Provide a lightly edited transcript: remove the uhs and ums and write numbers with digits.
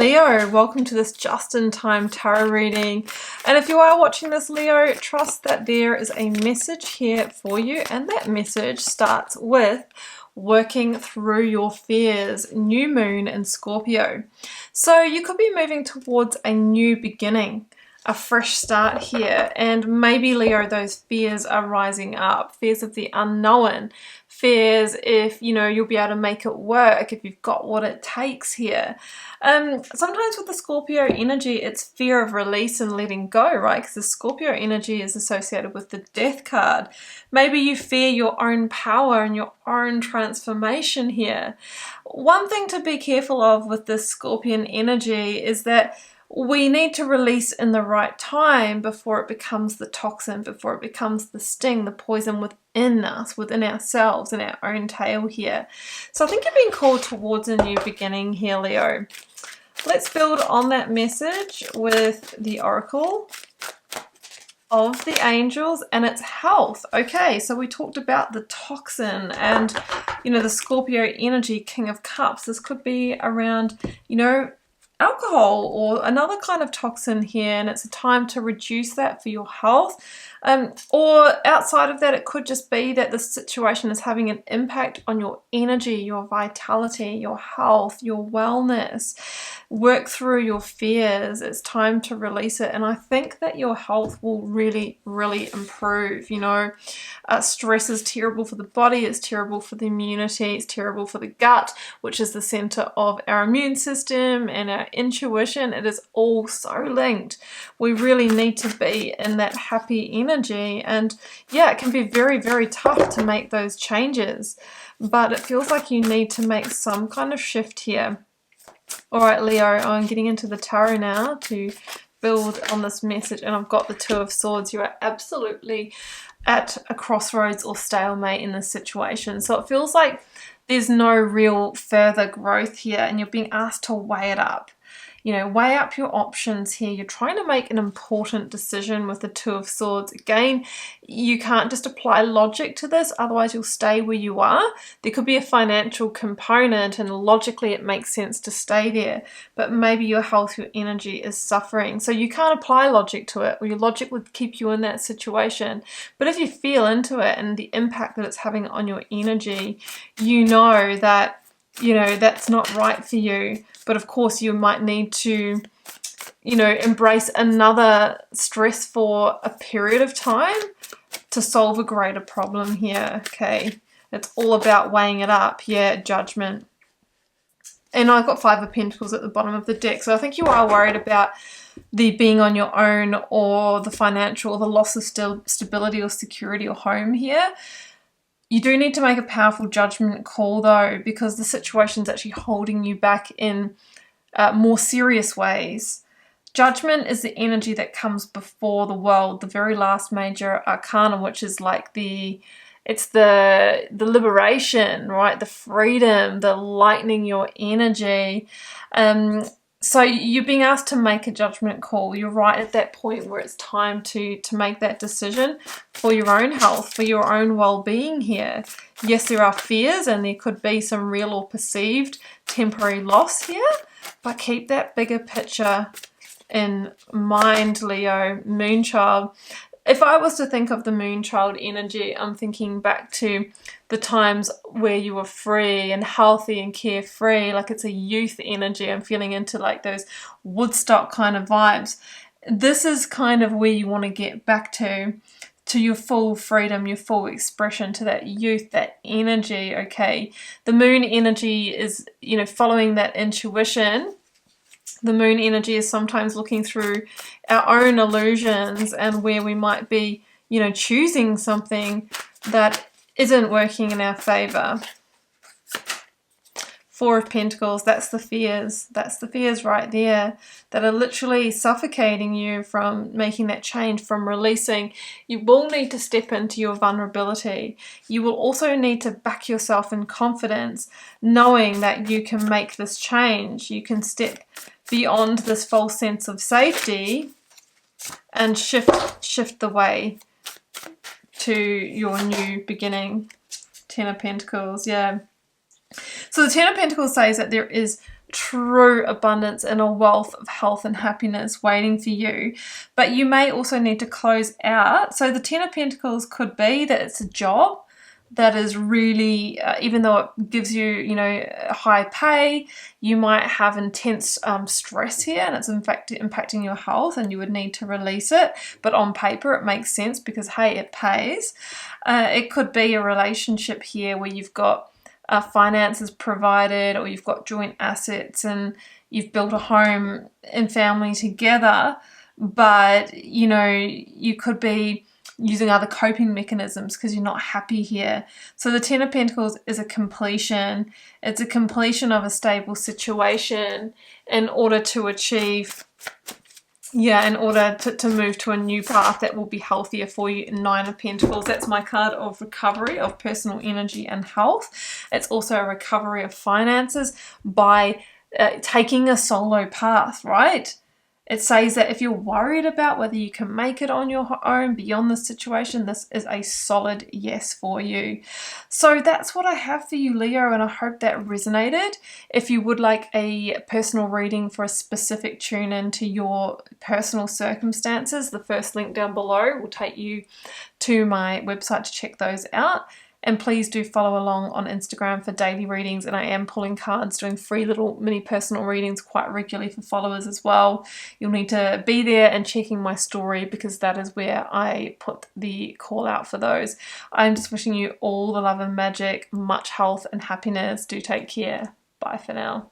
Leo, welcome to this just-in-time tarot reading. And if you are watching this, Leo, trust that there is a message here for you, and that message starts with working through your fears, new moon in Scorpio. So you could be moving towards a new beginning, a fresh start here, and maybe, Leo, those fears are rising up, fears of the unknown, fears if you'll be able to make it work, if you've got what it takes here. Sometimes with the Scorpio energy, it's fear of release and letting go, right? Because the Scorpio energy is associated with the Death card. Maybe you fear your own power and your own transformation here. One thing to be careful of with this Scorpion energy is that we need to release in the right time before it becomes the toxin, before it becomes the sting, the poison within us, within ourselves, in our own tail here. So I think you're being called towards a new beginning here, Leo. Let's build on that message with the Oracle of the Angels and its health. Okay, so we talked about the toxin and, the Scorpio energy, King of Cups. This could be around, alcohol or another kind of toxin here, and it's a time to reduce that for your health. Or outside of that, it could just be that the situation is having an impact on your energy, your vitality, your health, your wellness. Work through your fears. It's time to release it, and I think that your health will really, really improve. Stress is terrible for the body, it's terrible for the immunity, it's terrible for the gut, which is the center of our immune system and our intuition. It is all so linked. We really need to be in that happy energy, and yeah, it can be very, very tough to make those changes, but it feels like you need to make some kind of shift here. All right, Leo, I'm getting into the tarot now to build on this message, and I've got the Two of Swords. You are absolutely at a crossroads or stalemate in this situation. So it feels like there's no real further growth here, and you're being asked to weigh it up. Weigh up your options here. You're trying to make an important decision with the Two of Swords. Again, you can't just apply logic to this, otherwise you'll stay where you are. There could be a financial component, and logically it makes sense to stay there, but maybe your health, your energy is suffering. So you can't apply logic to it, or your logic would keep you in that situation. But if you feel into it and the impact that it's having on your energy, that's not right for you. But of course, you might need to, embrace another stress for a period of time to solve a greater problem here. Okay, it's all about weighing it up. Yeah, Judgment. And I've got Five of Pentacles at the bottom of the deck. So I think you are worried about the being on your own, or the financial, or the loss of stability or security or home here. You do need to make a powerful judgment call, though, because the situation's actually holding you back in more serious ways. Judgment is the energy that comes before the world, the very last major arcana, which is like it's the liberation, right? The freedom, the lightening your energy. So you're being asked to make a judgment call. You're right at that point where it's time to make that decision for your own health, for your own well-being here. Yes, there are fears, and there could be some real or perceived temporary loss here, but keep that bigger picture in mind, Leo, Moonchild. If I was to think of the Moonchild energy, I'm thinking back to the times where you were free and healthy and carefree, like it's a youth energy. I'm feeling into like those Woodstock kind of vibes. This is kind of where you want to get back to your full freedom, your full expression, to that youth, that energy, okay? The moon energy is, following that intuition. The moon energy is sometimes looking through our own illusions and where we might be, choosing something that isn't working in our favor. Four of Pentacles, that's the fears. That's the fears right there that are literally suffocating you from making that change, from releasing. You will need to step into your vulnerability. You will also need to back yourself in confidence, knowing that you can make this change. You can step beyond this false sense of safety and shift the way to your new beginning. Ten of Pentacles, yeah. So the Ten of Pentacles says that there is true abundance and a wealth of health and happiness waiting for you. But you may also need to close out. So the Ten of Pentacles could be that it's a job that is really, even though it gives you, you know, high pay, you might have intense stress here, and it's in fact impacting your health, and you would need to release it. But on paper, it makes sense because, hey, it pays. It could be a relationship here where you've got finances provided, or you've got joint assets and you've built a home and family together, but, you know, you could be using other coping mechanisms because you're not happy here. So the Ten of Pentacles is a completion. It's a completion of a stable situation in order to achieve, in order to move to a new path that will be healthier for you. Nine of Pentacles, that's my card of recovery of personal energy and health. It's also a recovery of finances by taking a solo path, right? It says that if you're worried about whether you can make it on your own beyond this situation, this is a solid yes for you. So that's what I have for you, Leo, and I hope that resonated. If you would like a personal reading for a specific tune into your personal circumstances, the first link down below will take you to my website to check those out. And please do follow along on Instagram for daily readings, and I am pulling cards, doing free little mini personal readings quite regularly for followers as well. You'll need to be there and checking my story because that is where I put the call out for those. I'm just wishing you all the love and magic, much health and happiness. Do take care. Bye for now.